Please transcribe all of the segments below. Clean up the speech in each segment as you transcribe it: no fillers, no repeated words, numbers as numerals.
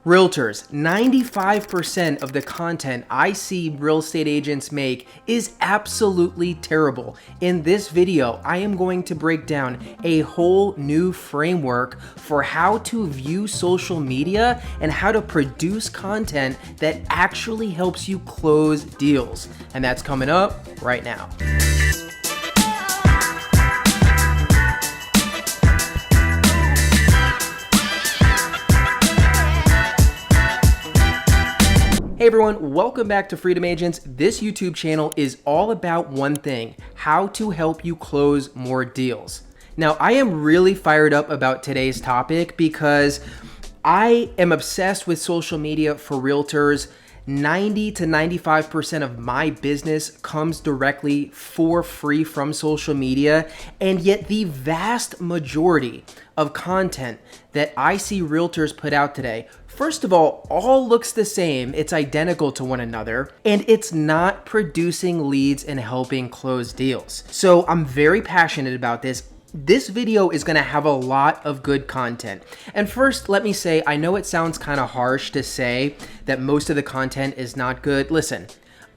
Realtors, 95% of the content I see real estate agents make is absolutely terrible. In this video, I am going to break down a whole new framework for how to view social media and how to produce content that actually helps you close deals. And that's coming up right now. Hey everyone, welcome back to Freedom Agents. This YouTube channel is all about one thing: how to help you close more deals. Now, I am really fired up about today's topic because I am obsessed with social media for realtors. 90 to 95% of my business comes directly for free from social media, and yet the vast majority of content that I see realtors put out today, first of all looks the same. It's identical to one another, and it's not producing leads and helping close deals. So I'm very passionate about this. This video is going to have a lot of good content. And first, let me say, I know it sounds kind of harsh to say that most of the content is not good. Listen,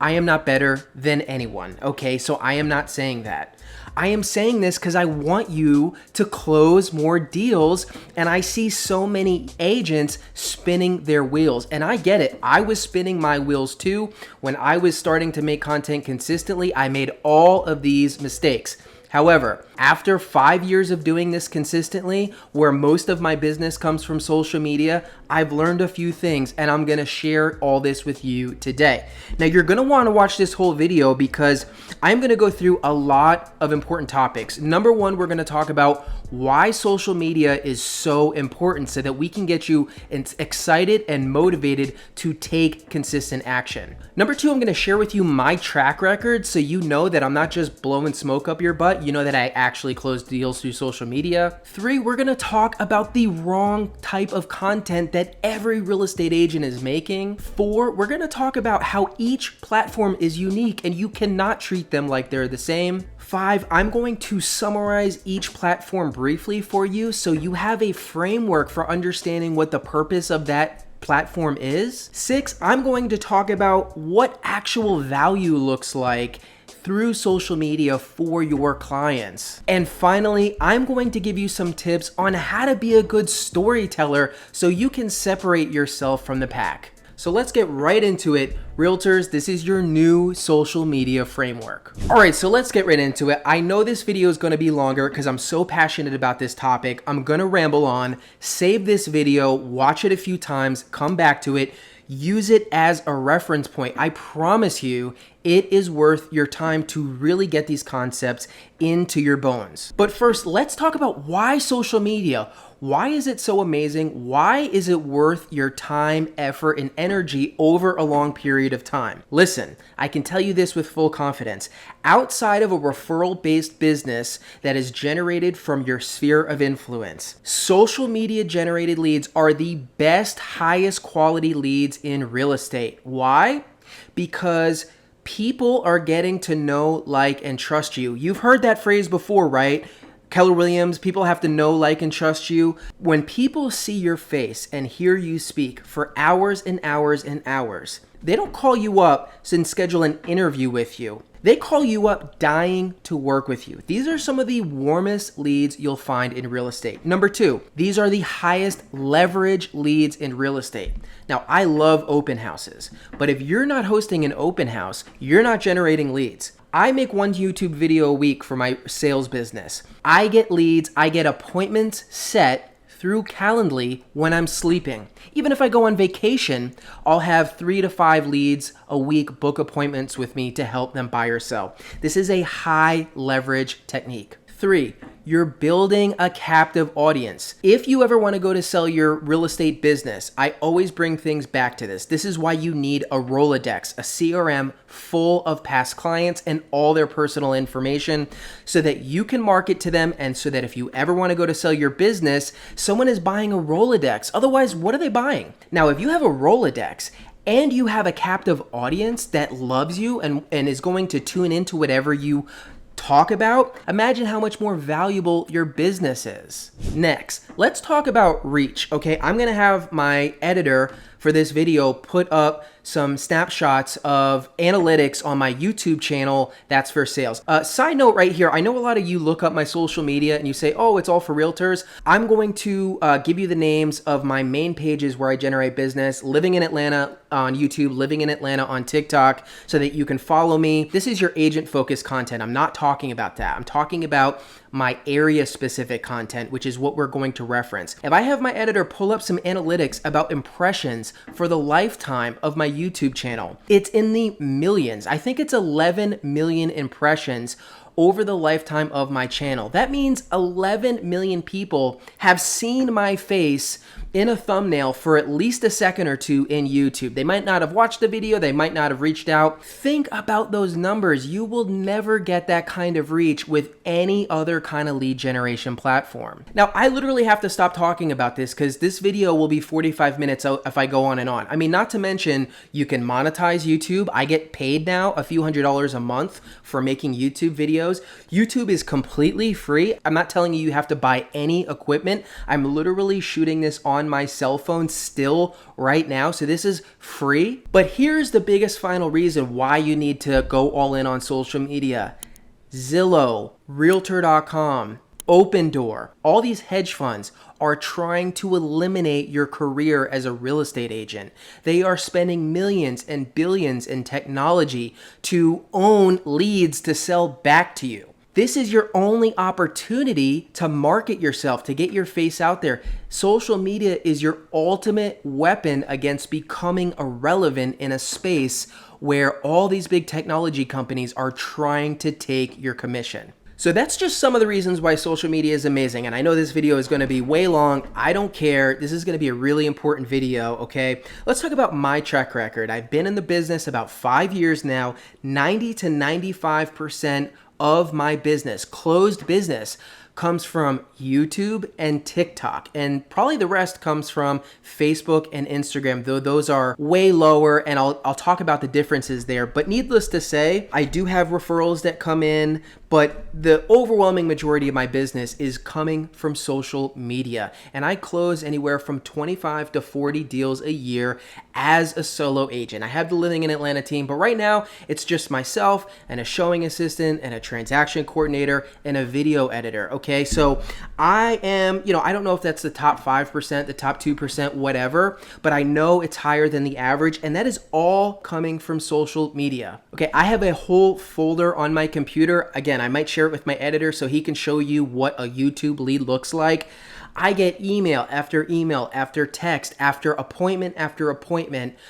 I am not better than anyone, okay? So I am not saying that. I am saying this because I want you to close more deals, and I see so many agents spinning their wheels, and I get it. I was spinning my wheels too. When I was starting to make content consistently, I made all of these mistakes. However, after 5 years of doing this consistently, where most of my business comes from social media, I've learned a few things, and I'm gonna share all this with you today. Now, you're gonna wanna watch this whole video because I'm gonna go through a lot of important topics. Number one, we're gonna talk about why social media is so important so that we can get you excited and motivated to take consistent action. Number two, I'm gonna share with you my track record so you know that I'm not just blowing smoke up your butt. You know that I actually close deals through social media. Three, we're gonna talk about the wrong type of content that every real estate agent is making. Four, we're gonna talk about how each platform is unique and you cannot treat them like they're the same. Five, I'm going to summarize each platform briefly for you so you have a framework for understanding what the purpose of that platform is. Six, I'm going to talk about what actual value looks like through social media for your clients. And finally, I'm going to give you some tips on how to be a good storyteller so you can separate yourself from the pack. So let's get right into it. Realtors, this is your new social media framework. All right, so let's get right into it. I know this video is gonna be longer because I'm so passionate about this topic. I'm gonna ramble on. Save this video, watch it a few times, come back to it, use it as a reference point. I promise you, it is worth your time to really get these concepts into your bones. But first, let's talk about why social media. Why is it so amazing? Why is it worth your time, effort, and energy over a long period of time? Listen, I can tell you this with full confidence. Outside of a referral-based business that is generated from your sphere of influence, social media generated leads are the best, highest quality leads in real estate. Why? Because people are getting to know, like, and trust you. You've heard that phrase before, right? Keller Williams, people have to know, like, and trust you. When people see your face and hear you speak for hours and hours and hours, they don't call you up and schedule an interview with you. They call you up dying to work with you. These are some of the warmest leads you'll find in real estate. Number two, these are the highest leverage leads in real estate. Now, I love open houses, but if you're not hosting an open house, you're not generating leads. I make one YouTube video a week for my sales business. I get leads, I get appointments set through Calendly when I'm sleeping. Even if I go on vacation, I'll have 3 to 5 leads a week book appointments with me to help them buy or sell. This is a high leverage technique. 3, you're building a captive audience. If you ever want to go to sell your real estate business, I always bring things back to this. This is why you need a Rolodex, a CRM full of past clients and all their personal information so that you can market to them, and so that if you ever want to go to sell your business, someone is buying a Rolodex. Otherwise, what are they buying? Now, if you have a Rolodex and you have a captive audience that loves you and is going to tune into whatever you talk about, imagine how much more valuable your business is. Next, let's talk about reach, okay? I'm gonna have my editor for this video put up some snapshots of analytics on my YouTube channel that's for sales. Side note right here, I know a lot of you look up my social media and you say, oh, it's all for realtors. I'm going to give you the names of my main pages where I generate business, Living in Atlanta on YouTube, Living in Atlanta on TikTok, so that you can follow me. This is your agent-focused content. I'm not talking about that. I'm talking about my area-specific content, which is what we're going to reference. If I have my editor pull up some analytics about impressions for the lifetime of my YouTube channel, it's in the millions. I think it's 11 million impressions over the lifetime of my channel. That means 11 million people have seen my face in a thumbnail for at least a second or two in YouTube. They might not have watched the video, they might not have reached out. Think about those numbers. You will never get that kind of reach with any other kind of lead generation platform. Now, I literally have to stop talking about this because this video will be 45 minutes if I go on and on. I mean, not to mention, you can monetize YouTube. I get paid now a few $100s a month for making YouTube videos. YouTube is completely free. I'm not telling you you have to buy any equipment. I'm literally shooting this on my cell phone still right now. So this is free. But here's the biggest final reason why you need to go all in on social media. Zillow, Realtor.com, Open Door, all these hedge funds are trying to eliminate your career as a real estate agent. They are spending millions and billions in technology to own leads to sell back to you. This is your only opportunity to market yourself, to get your face out there. Social media is your ultimate weapon against becoming irrelevant in a space where all these big technology companies are trying to take your commission. So that's just some of the reasons why social media is amazing. And I know this video is going to be way long. I don't care. This is going to be a really important video, okay? Let's talk about my track record. I've been in the business about 5 years now. 90 to 95% of my business, closed business, comes from YouTube and TikTok, and probably the rest comes from Facebook and Instagram, though those are way lower, and I'll talk about the differences there. But needless to say, I do have referrals that come in, but the overwhelming majority of my business is coming from social media, and I close anywhere from 25 to 40 deals a year as a solo agent. I have the Living in Atlanta team, but right now it's just myself and a showing assistant and a transaction coordinator and a video editor. Okay, so I am, I don't know if that's the top 5%, the top 2%, whatever, but I know it's higher than the average, and that is all coming from social media. Okay, I have a whole folder on my computer. Again, I might share it with my editor so he can show you what a YouTube lead looks like. I get email after text, after appointment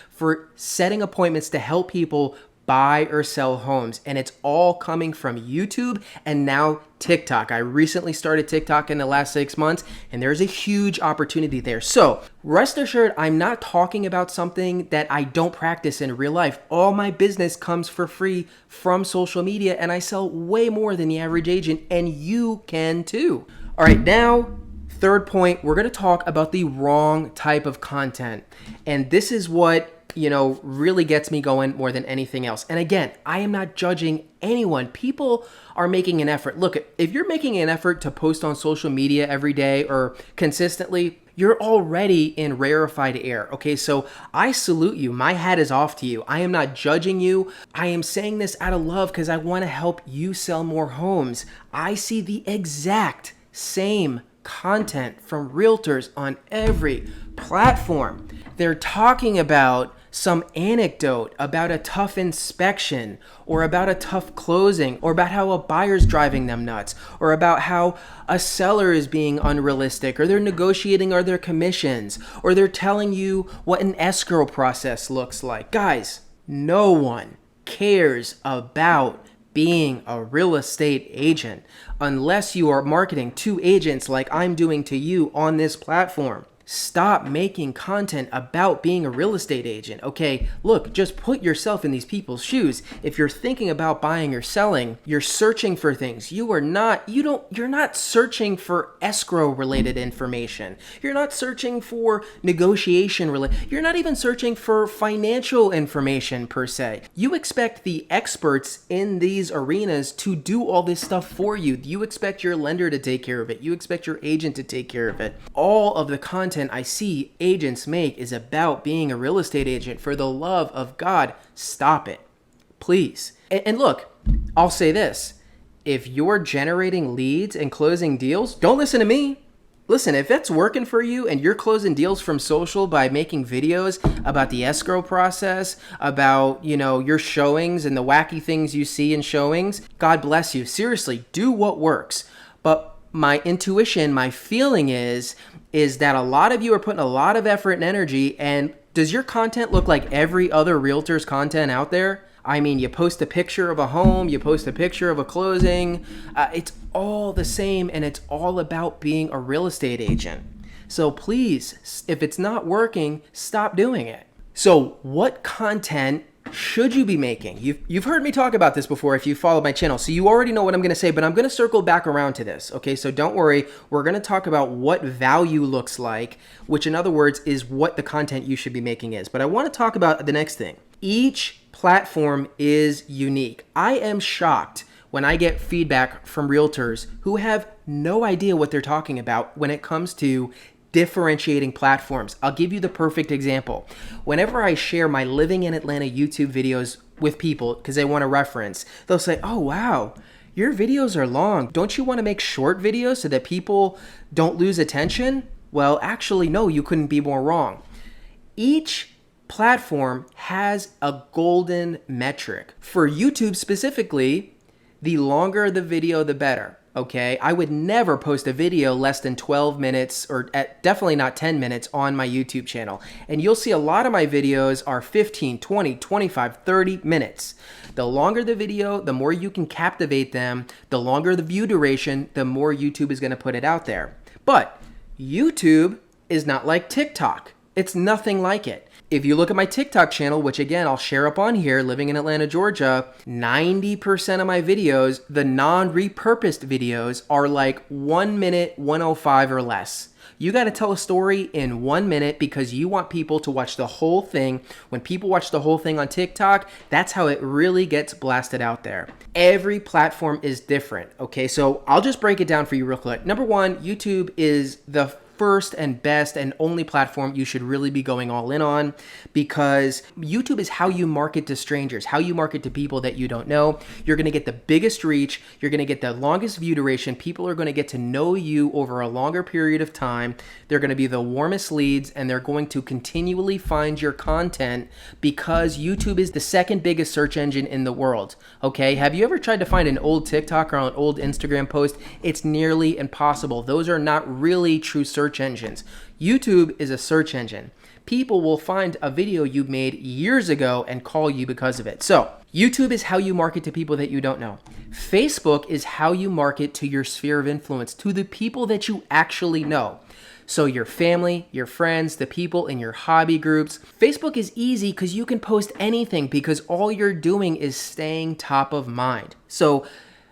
for setting appointments to help people buy or sell homes. And it's all coming from YouTube and now TikTok. I recently started TikTok in the last 6 months, and there's a huge opportunity there. So rest assured, I'm not talking about something that I don't practice in real life. All my business comes for free from social media, and I sell way more than the average agent, and you can too. All right, now, third point, we're gonna talk about the wrong type of content. And this is what really gets me going more than anything else. And again, I am not judging anyone. People are making an effort. Look, if you're making an effort to post on social media every day or consistently, you're already in rarefied air. Okay, so I salute you. My hat is off to you. I am not judging you. I am saying this out of love because I want to help you sell more homes. I see the exact same content from realtors on every platform. They're talking about some anecdote about a tough inspection or about a tough closing or about how a buyer's driving them nuts or about how a seller is being unrealistic or they're negotiating or their commissions or they're telling you what an escrow process looks like. Guys, no one cares about being a real estate agent unless you are marketing to agents like I'm doing to you on this platform. Stop making content about being a real estate agent. Okay, look, just put yourself in these people's shoes. If you're thinking about buying or selling, you're searching for things. You're not searching for escrow related information. You're not searching for negotiation related. You're not even searching for financial information per se. You expect the experts in these arenas to do all this stuff for you. You expect your lender to take care of it. You expect your agent to take care of it. All of the content I see agents make is about being a real estate agent. For the love of God, stop it, please. And look, I'll say this. If you're generating leads and closing deals, don't listen to me. Listen, if that's working for you and you're closing deals from social by making videos about the escrow process, about, your showings and the wacky things you see in showings, God bless you. Seriously, do what works. But my intuition, my feeling is that a lot of you are putting a lot of effort and energy, and does your content look like every other realtor's content out there? I mean, you post a picture of a home, you post a picture of a closing. It's all the same, and it's all about being a real estate agent. So please, if it's not working, stop doing it. So what content should you be making? You've heard me talk about this before if you follow my channel, so you already know what I'm going to say, but I'm going to circle back around to this, okay? So don't worry, we're going to talk about what value looks like, which in other words is what the content you should be making is. But I want to talk about the next thing. Each platform is unique. I am shocked when I get feedback from realtors who have no idea what they're talking about when it comes to differentiating platforms. I'll give you the perfect example. Whenever I share my Living in Atlanta YouTube videos with people because they want a reference, they'll say, "Oh, wow, your videos are long. Don't you want to make short videos so that people don't lose attention?" Well, actually, no, you couldn't be more wrong. Each platform has a golden metric. For YouTube specifically, the longer the video, the better. Okay, I would never post a video less than 12 minutes or definitely not 10 minutes on my YouTube channel. And you'll see a lot of my videos are 15, 20, 25, 30 minutes. The longer the video, the more you can captivate them. The longer the view duration, the more YouTube is going to put it out there. But YouTube is not like TikTok. It's nothing like it. If you look at my TikTok channel, which again, I'll share up on here, Living in Atlanta, Georgia, 90% of my videos, the non-repurposed videos, are like 1 minute, 1:05 or less. You got to tell a story in 1 minute because you want people to watch the whole thing. When people watch the whole thing on TikTok, that's how it really gets blasted out there. Every platform is different. Okay, so I'll just break it down for you real quick. Number one, YouTube is the first and best and only platform you should really be going all in on, because YouTube is how you market to strangers, how you market to people that you don't know. You're going to get the biggest reach. You're going to get the longest view duration. People are going to get to know you over a longer period of time. They're going to be the warmest leads, and they're going to continually find your content because YouTube is the second biggest search engine in the world. Okay, have you ever tried to find an old TikTok or an old Instagram post? It's nearly impossible. Those are not really true search engines. YouTube is a search engine. People will find a video you made years ago and call you because of it. So YouTube is how you market to people that you don't know. Facebook is how you market to your sphere of influence, to the people that you actually know. So your family, your friends, the people in your hobby groups. Facebook is easy because you can post anything because all you're doing is staying top of mind. So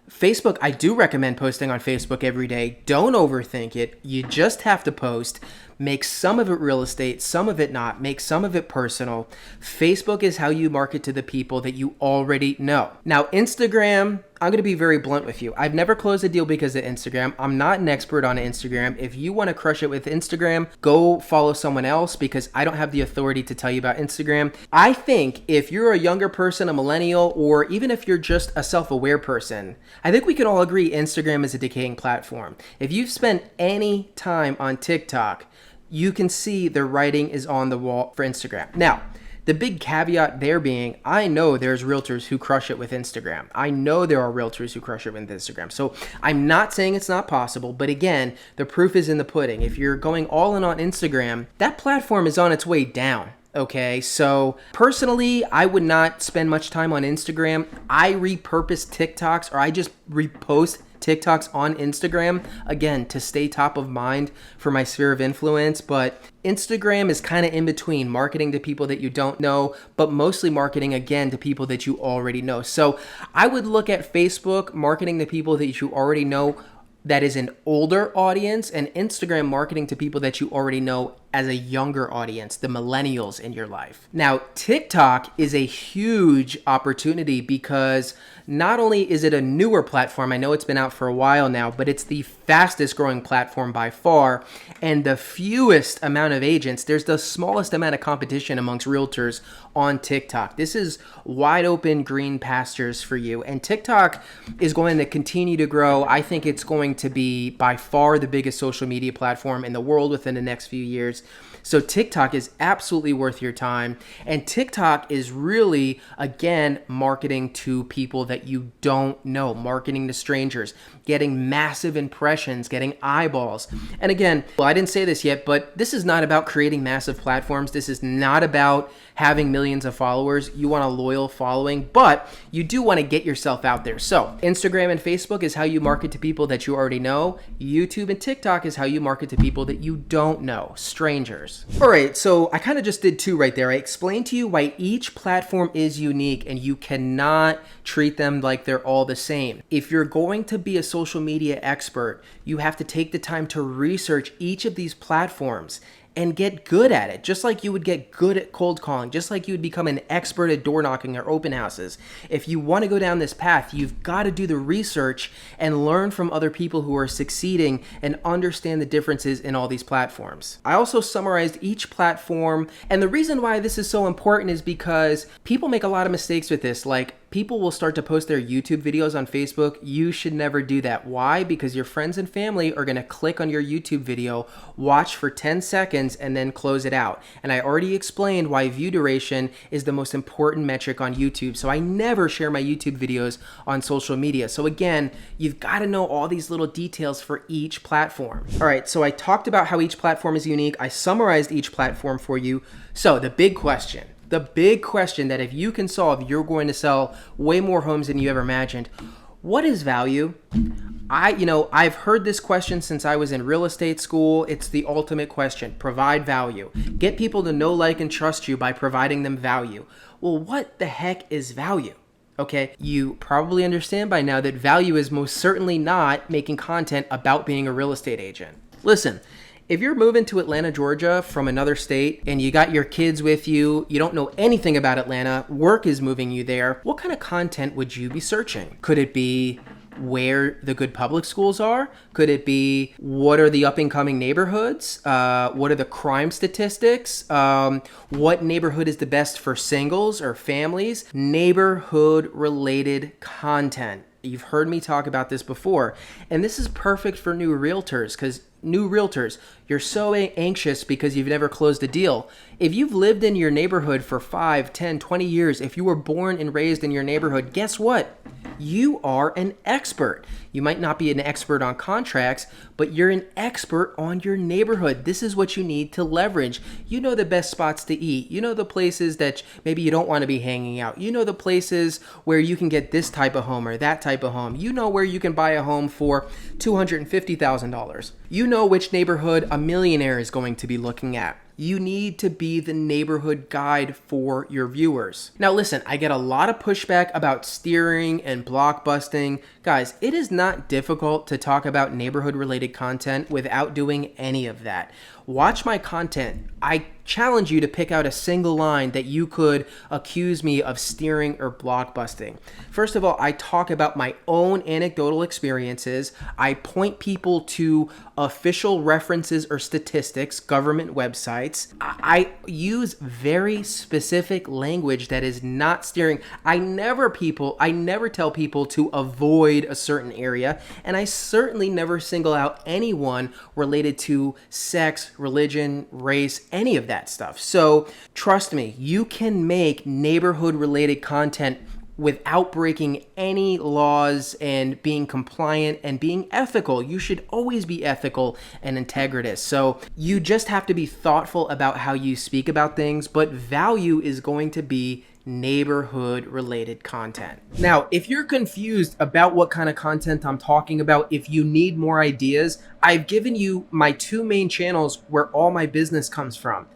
Facebook, I do recommend posting on Facebook every day. Don't overthink it. You just have to post. Make some of it real estate, some of it not. Make some of it personal. Facebook is how you market to the people that you already know. Now, Instagram, I'm going to be very blunt with you. I've never closed a deal because of Instagram. I'm not an expert on Instagram. If you want to crush it with Instagram, go follow someone else because I don't have the authority to tell you about Instagram. I think if you're a younger person, a millennial, or even if you're just a self-aware person, I think we can all agree Instagram is a decaying platform. If you've spent any time on TikTok, you can see the writing is on the wall for Instagram. Now, the big caveat there being, I know there's realtors who crush it with Instagram. I know there are realtors who crush it with Instagram. So I'm not saying it's not possible, but again, the proof is in the pudding. If you're going all in on Instagram, that platform is on its way down. Okay, so personally, I would not spend much time on Instagram. I repurpose TikToks or I just repost TikTok's on Instagram, again, to stay top of mind for my sphere of influence, but Instagram is kind of in between, marketing to people that you don't know, but mostly marketing, again, to people that you already know. So I would look at Facebook, marketing to people that you already know, that is an older audience, and Instagram marketing to people that you already know as a younger audience, the millennials in your life. Now, TikTok is a huge opportunity because not only is it a newer platform, I know it's been out for a while now, but it's the fastest growing platform by far, and the fewest amount of agents. There's the smallest amount of competition amongst realtors on TikTok. This is wide open green pastures for you, and TikTok is going to continue to grow. I think it's going to be by far the biggest social media platform in the world within the next few years. So TikTok is absolutely worth your time. And TikTok is really, again, marketing to people that you don't know, marketing to strangers, getting massive impressions, getting eyeballs. And again, well, I didn't say this yet, but this is not about creating massive platforms. This is not about having millions of followers. You want a loyal following, but you do want to get yourself out there. So Instagram and Facebook is how you market to people that you already know. YouTube and TikTok is how you market to people that you don't know, strangers. All right, so I kind of just did two right there. I explained to you why each platform is unique and you cannot treat them like they're all the same. If you're going to be a social media expert, you have to take the time to research each of these platforms and get good at it, just like you would get good at cold calling, just like you would become an expert at door knocking or open houses. If you want to go down this path, you've got to do the research and learn from other people who are succeeding and understand the differences in all these platforms. I also summarized each platform, and the reason why this is so important is because people make a lot of mistakes with this. Like, people will start to post their YouTube videos on Facebook. You should never do that. Why? Because your friends and family are going to click on your YouTube video, watch for 10 seconds, and then close it out. And I already explained why view duration is the most important metric on YouTube. So I never share my YouTube videos on social media. So again, you've got to know all these little details for each platform. All right, so I talked about how each platform is unique. I summarized each platform for you. So the big question that if you can solve, you're going to sell way more homes than you ever imagined. What is value? I've heard this question since I was in real estate school. It's the ultimate question. Provide value. Get people to know, like, and trust you by providing them value. Well, what the heck is value? Okay, you probably understand by now that value is most certainly not making content about being a real estate agent. Listen, if you're moving to Atlanta, Georgia from another state and you got your kids with you, you don't know anything about Atlanta, work is moving you there, what kind of content would you be searching? Could it be where the good public schools are? Could it be what are the up and coming neighborhoods? What are the crime statistics? What neighborhood is the best for singles or families? Neighborhood related content. You've heard me talk about this before, and this is perfect for new realtors because new realtors, you're so anxious because you've never closed a deal. If you've lived in your neighborhood for 5, 10, 20 years, if you were born and raised in your neighborhood, guess what? You are an expert. You might not be an expert on contracts, but you're an expert on your neighborhood. This is what you need to leverage. You know the best spots to eat. You know the places that maybe you don't want to be hanging out. You know the places where you can get this type of home or that type of home. You know where you can buy a home for $250,000. You know which neighborhood a millionaire is going to be looking at. You need to be the neighborhood guide for your viewers. Now listen, I get a lot of pushback about steering and blockbusting. Guys, it is not difficult to talk about neighborhood related content without doing any of that. Watch my content. I challenge you to pick out a single line that you could accuse me of steering or blockbusting. First of all, I talk about my own anecdotal experiences. I point people to official references or statistics, government websites. I use very specific language that is not steering. I never tell people to avoid a certain area, and I certainly never single out anyone related to sex, religion, race, any of that stuff. So trust me, you can make neighborhood related content without breaking any laws and being compliant and being ethical. You should always be ethical and integritous. So you just have to be thoughtful about how you speak about things, but value is going to be neighborhood related content. Now, if you're confused about what kind of content I'm talking about, if you need more ideas, I've given you my two main channels where all my business comes from.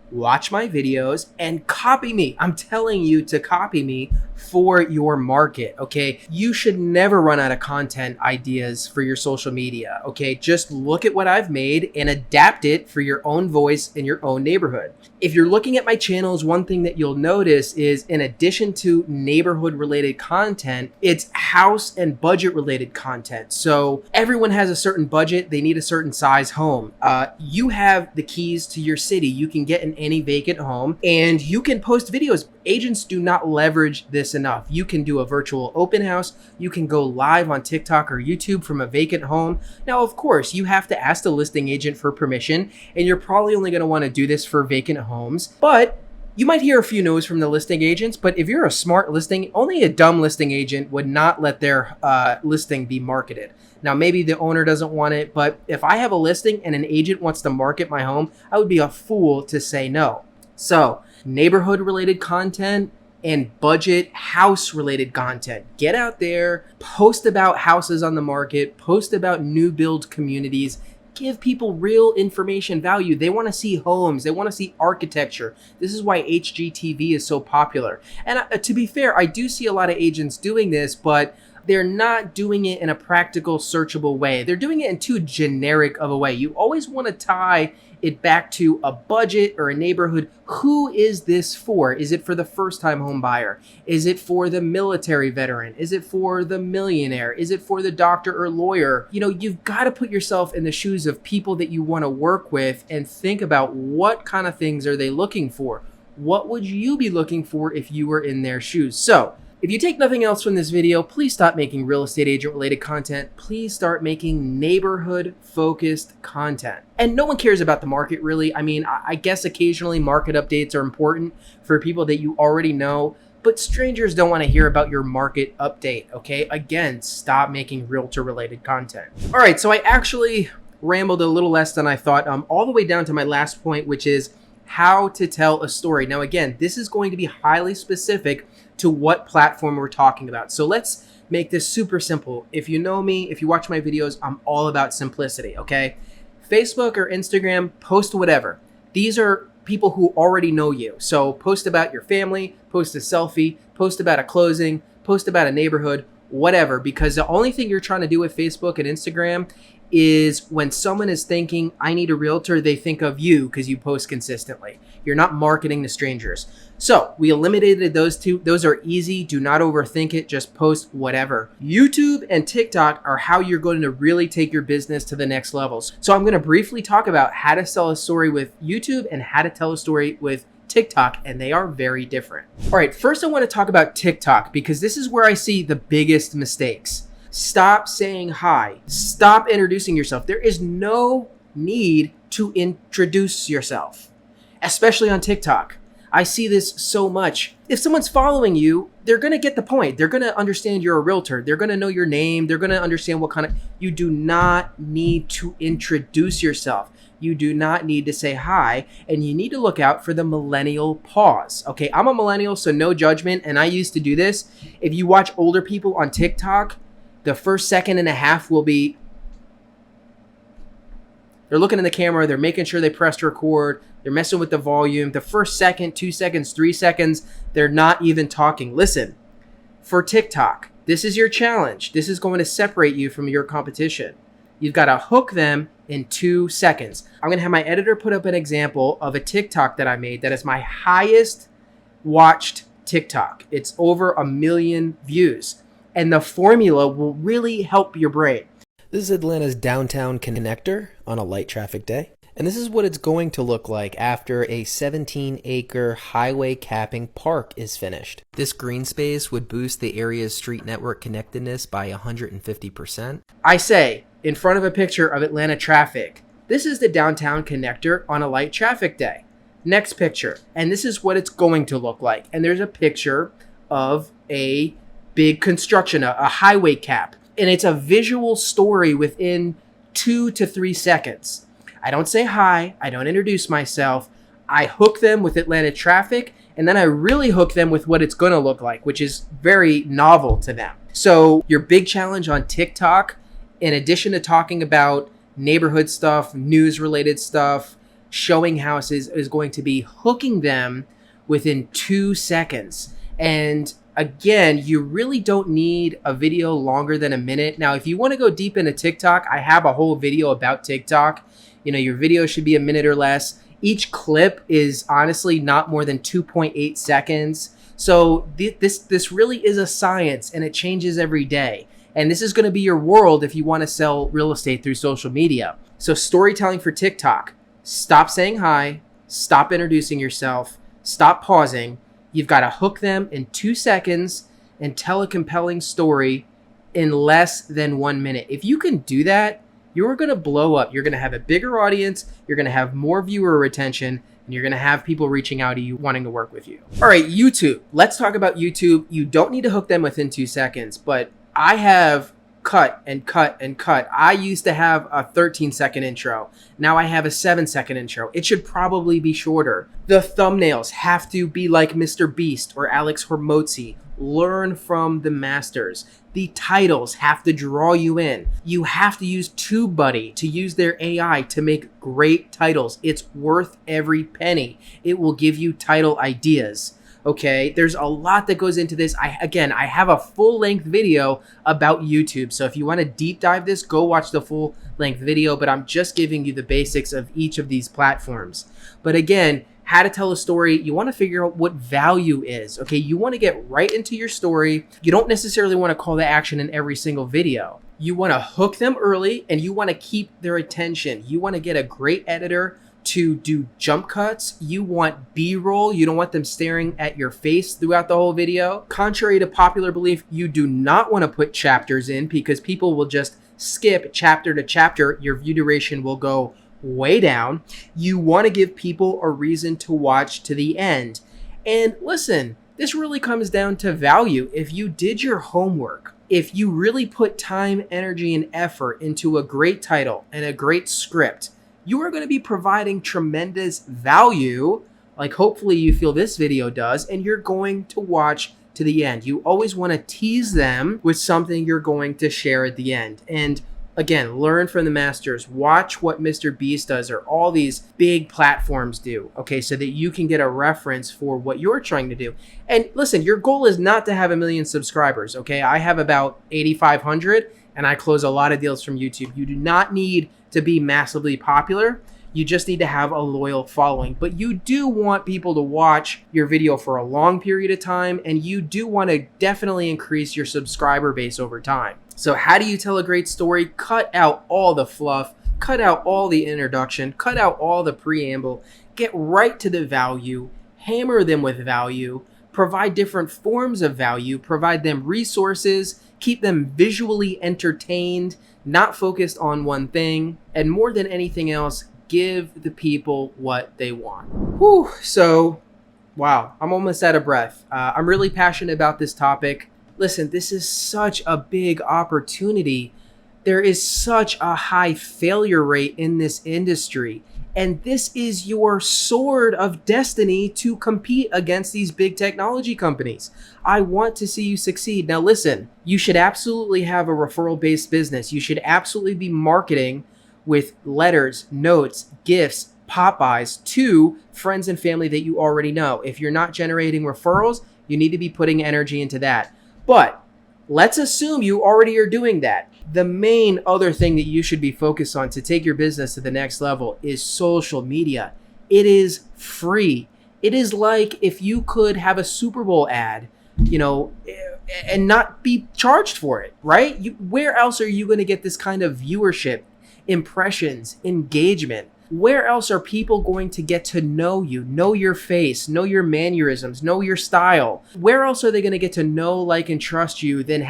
Watch my videos and copy me. I'm telling you to copy me for your market, okay? You should never run out of content ideas for your social media, okay? Just look at what I've made and adapt it for your own voice in your own neighborhood. If you're looking at my channels, one thing that you'll notice is in addition to neighborhood related content, it's house and budget related content. So everyone has a certain budget. They need a certain size home. You have the keys to your city. You can get in any vacant home and you can post videos. Agents do not leverage this enough. You can do a virtual open house. You can go live on TikTok or YouTube from a vacant home. Now, of course, you have to ask the listing agent for permission, and you're probably only going to want to do this for vacant homes, but you might hear a few no's from the listing agents. But if you're a smart listing, only a dumb listing agent would not let their listing be marketed. Now, maybe the owner doesn't want it, but if I have a listing and an agent wants to market my home, I would be a fool to say no. So, neighborhood related content and budget house related content. Get out there, post about houses on the market, post about new build communities, give people real information value. They want to see homes. They want to see architecture. This is why HGTV is so popular. And to be fair, I do see a lot of agents doing this, but they're not doing it in a practical, searchable way. They're doing it in too generic of a way. You always want to tie it back to a budget or a neighborhood. Who is this for? Is it for the first-time home buyer? Is it for the military veteran? Is it for the millionaire? Is it for the doctor or lawyer? You know, you've got to put yourself in the shoes of people that you want to work with and think about what kind of things are they looking for? What would you be looking for if you were in their shoes? So, if you take nothing else from this video, please stop making real estate agent related content. Please start making neighborhood focused content. And no one cares about the market really. I mean, I guess occasionally market updates are important for people that you already know, but strangers don't want to hear about your market update, okay? Again, stop making realtor related content. All right, so I actually rambled a little less than I thought, all the way down to my last point, which is how to tell a story. Now, again, this is going to be highly specific to what platform we're talking about. So let's make this super simple. If you know me, if you watch my videos, I'm all about simplicity, okay? Facebook or Instagram, post whatever. These are people who already know you. So post about your family, post a selfie, post about a closing, post about a neighborhood, whatever, because the only thing you're trying to do with Facebook and Instagram is when someone is thinking, I need a realtor, they think of you because you post consistently. You're not marketing to strangers. So we eliminated those two. Those are easy. Do not overthink it. Just post whatever. YouTube and TikTok are how you're going to really take your business to the next levels. So I'm going to briefly talk about how to sell a story with YouTube and how to tell a story with TikTok, and they are very different. All right, first I want to talk about TikTok because this is where I see the biggest mistakes. Stop saying hi. Stop introducing yourself. There is no need to introduce yourself, especially on TikTok. I see this so much. If someone's following you, they're going to get the point. They're going to understand you're a realtor. They're going to know your name. They're going to understand what kind of... You do not need to introduce yourself. You do not need to say hi, and you need to look out for the millennial pause. Okay, I'm a millennial, so no judgment, and I used to do this. If you watch older people on TikTok, the first second and a half will be, they're looking in the camera, they're making sure they pressed record, they're messing with the volume. The first second, 2 seconds, 3 seconds, they're not even talking. Listen, for TikTok, this is your challenge. This is going to separate you from your competition. You've got to hook them in 2 seconds. I'm going to have my editor put up an example of a TikTok that I made that is my highest watched TikTok. It's over 1 million views. And the formula will really help your brain. This is Atlanta's downtown connector on a light traffic day. And this is what it's going to look like after a 17-acre highway capping park is finished. This green space would boost the area's street network connectedness by 150%. I say, in front of a picture of Atlanta traffic, this is the downtown connector on a light traffic day. Next picture, and this is what it's going to look like. And there's a picture of a big construction, a highway cap. And it's a visual story within 2 to 3 seconds. I don't say hi. I don't introduce myself. I hook them with Atlanta traffic, and then I really hook them with what it's going to look like, which is very novel to them. So your big challenge on TikTok, in addition to talking about neighborhood stuff, news-related stuff, showing houses, is going to be hooking them within 2 seconds. And again, you really don't need a video longer than a minute. Now, if you want to go deep into TikTok, I have a whole video about TikTok. Your video should be a minute or less. Each clip is honestly not more than 2.8 seconds. So this really is a science, and it changes every day. And this is going to be your world if you want to sell real estate through social media. So storytelling for TikTok: stop saying hi, stop introducing yourself, stop pausing. You've got to hook them in 2 seconds and tell a compelling story in less than 1 minute. If you can do that, you're going to blow up. You're going to have a bigger audience. You're going to have more viewer retention, and you're going to have people reaching out to you wanting to work with you. All right, YouTube. Let's talk about YouTube. You don't need to hook them within 2 seconds, but I have cut and cut and cut. I used to have a 13-second intro. Now I have a 7-second intro. It should probably be shorter. The thumbnails have to be like Mr. Beast or Alex Hormozzi. Learn from the masters. The titles have to draw you in. You have to use TubeBuddy to use their AI to make great titles. It's worth every penny. It will give you title ideas. Okay, there's a lot that goes into this. I have a full-length video about YouTube. So if you want to deep dive this, go watch the full-length video. But I'm just giving you the basics of each of these platforms. But again, how to tell a story, you want to figure out what value is. Okay, you want to get right into your story. You don't necessarily want to call to action in every single video. You want to hook them early, and you want to keep their attention. You want to get a great editor to do jump cuts. You want B-roll. You don't want them staring at your face throughout the whole video. Contrary to popular belief, you do not want to put chapters in, because people will just skip chapter to chapter. Your view duration will go way down. You want to give people a reason to watch to the end. And listen, this really comes down to value. If you did your homework, if you really put time, energy, and effort into a great title and a great script, you are going to be providing tremendous value, like hopefully you feel this video does, and you're going to watch to the end. You always want to tease them with something you're going to share at the end. And again, learn from the masters. Watch what Mr. Beast does, or all these big platforms do, okay, so that you can get a reference for what you're trying to do. And listen, your goal is not to have 1 million subscribers, okay? I have about 8,500, and I close a lot of deals from YouTube. You do not need to be massively popular. You just need to have a loyal following. But you do want people to watch your video for a long period of time, and you do want to definitely increase your subscriber base over time. So how do you tell a great story? Cut out all the fluff, cut out all the introduction, cut out all the preamble, get right to the value, hammer them with value, provide different forms of value, provide them resources, keep them visually entertained, not focused on one thing, and more than anything else, give the people what they want. Whew, so, wow, I'm almost out of breath. I'm really passionate about this topic. Listen, this is such a big opportunity. There is such a high failure rate in this industry. And this is your sword of destiny to compete against these big technology companies. I want to see you succeed. Now listen, you should absolutely have a referral-based business. You should absolutely be marketing with letters, notes, gifts, pop-bys to friends and family that you already know. If you're not generating referrals, you need to be putting energy into that. But let's assume you already are doing that. The main other thing that you should be focused on to take your business to the next level is social media. It is free. It is like if you could have a Super Bowl ad, and not be charged for it, right? Where else are you going to get this kind of viewership, impressions, engagement? Where else are people going to get to know you, know your face, know your mannerisms, know your style? Where else are they going to get to know, like, and trust you than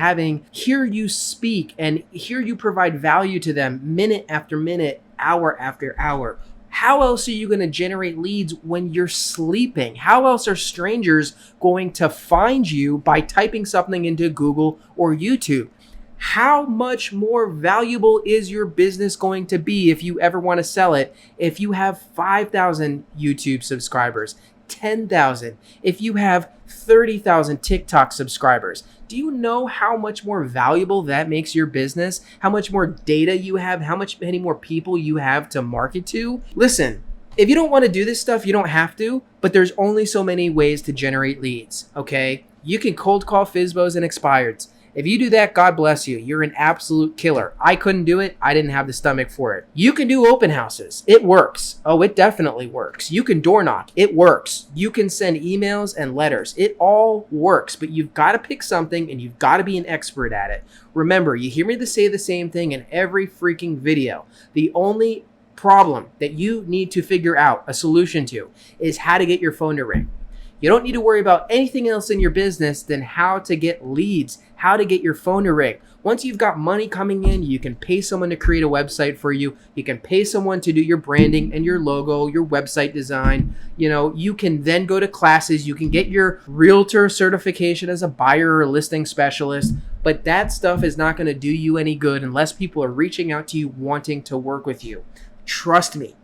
hear you speak and hear you provide value to them minute after minute, hour after hour? How else are you going to generate leads when you're sleeping? How else are strangers going to find you by typing something into Google or YouTube? How much more valuable is your business going to be if you ever want to sell it if you have 5,000 YouTube subscribers, 10,000, if you have 30,000 TikTok subscribers? Do you know how much more valuable that makes your business? How much more data you have? How many more people you have to market to? Listen, if you don't want to do this stuff, you don't have to, but there's only so many ways to generate leads, okay? You can cold call FSBOs and expireds. If you do that, God bless you. You're an absolute killer. I couldn't do it. I didn't have the stomach for it. You can do open houses. It works. Oh, it definitely works. You can door knock. It works. You can send emails and letters. It all works, but you've got to pick something and you've got to be an expert at it. Remember, you hear me say the same thing in every freaking video. The only problem that you need to figure out a solution to is how to get your phone to ring. You don't need to worry about anything else in your business than how to get leads, how to get your phone to ring. Once you've got money coming in, you can pay someone to create a website for you. You can pay someone to do your branding and your logo, your website design. You can then go to classes. You can get your realtor certification as a buyer or listing specialist. But that stuff is not going to do you any good unless people are reaching out to you wanting to work with you. Trust me,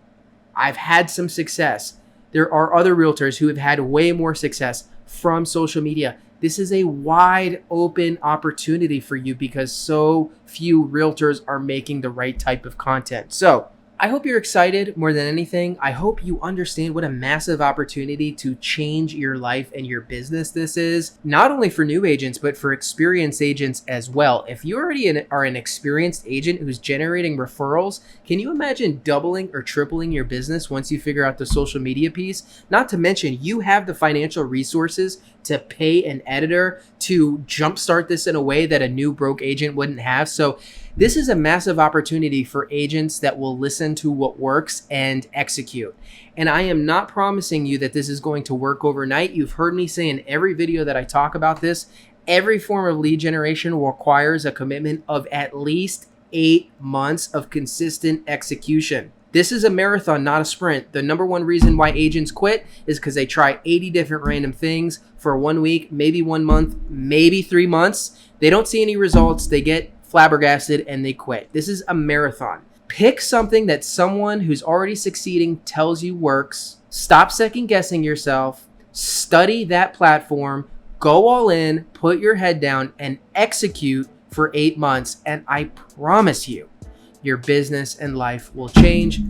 I've had some success. There are other realtors who have had way more success from social media. This is a wide open opportunity for you because so few realtors are making the right type of content. So I hope you're excited more than anything. I hope you understand what a massive opportunity to change your life and your business this is, not only for new agents, but for experienced agents as well. If you already are an experienced agent who's generating referrals, can you imagine doubling or tripling your business once you figure out the social media piece? Not to mention, you have the financial resources to pay an editor to jumpstart this in a way that a new broke agent wouldn't have. So this is a massive opportunity for agents that will listen to what works and execute. And I am not promising you that this is going to work overnight. You've heard me say in every video that I talk about this, every form of lead generation requires a commitment of at least 8 months of consistent execution. This is a marathon, not a sprint. The number one reason why agents quit is because they try 80 different random things for 1 week, maybe 1 month, maybe 3 months. They don't see any results. They get flabbergasted and they quit. This is a marathon. Pick something that someone who's already succeeding tells you works. Stop second guessing yourself. Study that platform. Go all in, put your head down, and execute for 8 months. And I promise you, your business and life will change.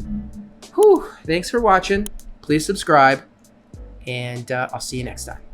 Whew. Thanks for watching. Please subscribe, and I'll see you next time.